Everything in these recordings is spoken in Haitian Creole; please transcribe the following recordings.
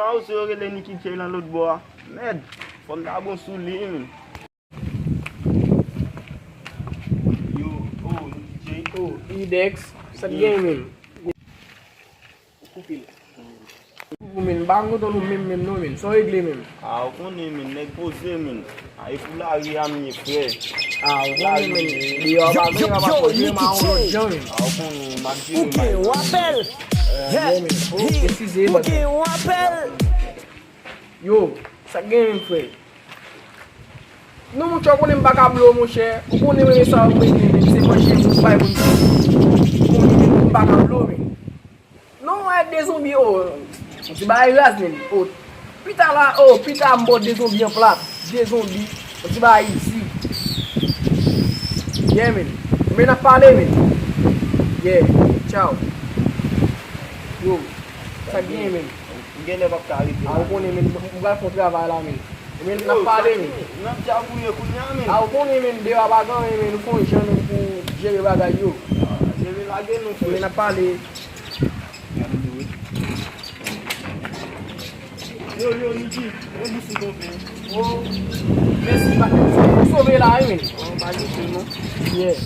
ma ou se yore le Niki J lan lot bo a. Med, fon da bon sou li men. Yo, oh, Niki J. Oh, IDEX, sa gen men. Kupil. Men, bango to nou men no men, so regle men. A, ou konen men, nek pose men. A, e fou la ri a mi fre. A, ou konen men, di yo ba gen a ba pose ma ou lot jan men. A, ou konen, ma di Ou gen ou apel. Ou gen ou apel. Yo, sa gen men fre. Nou mou chok konen baka blo mou che, ou konen men sa ou men men, se manche mou bay moun sa. Konen men baka blo men. Nou mwen de zombi ou, ti ba raz men, ou, pita la, ou, pita mbot de zombi an plat, de zombi, ou ti ba isi. Yeah men, men a pale men. Yeah, ciao. Yo, sa gen men. Gen le bak ka rite. A ou konen men, mwen gwa fon travay la men. Men a pale men. Nan jabouye kounya men. A ou konen men, dewa bagan men, nou fon jan nou pou jere bagay yo. Jere la gen nou fwe. Men a pale. Yo, Niki, yo disi kon fe. Oh, merci pa, pou sove la men. On ba disi nou. Yeah.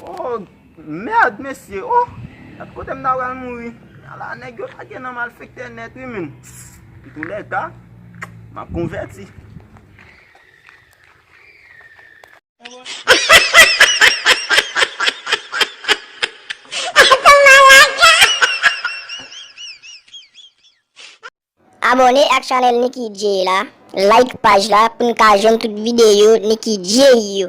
Oh, merde, mesye. Oh, at kote mna wal moui. Ala, neg yo la gen nan mal fikte net wimen. Pitou let, ha? Ma konverti. Abonne ak chanel Niki J la, like page la pou n ka jom tout video Niki J yo.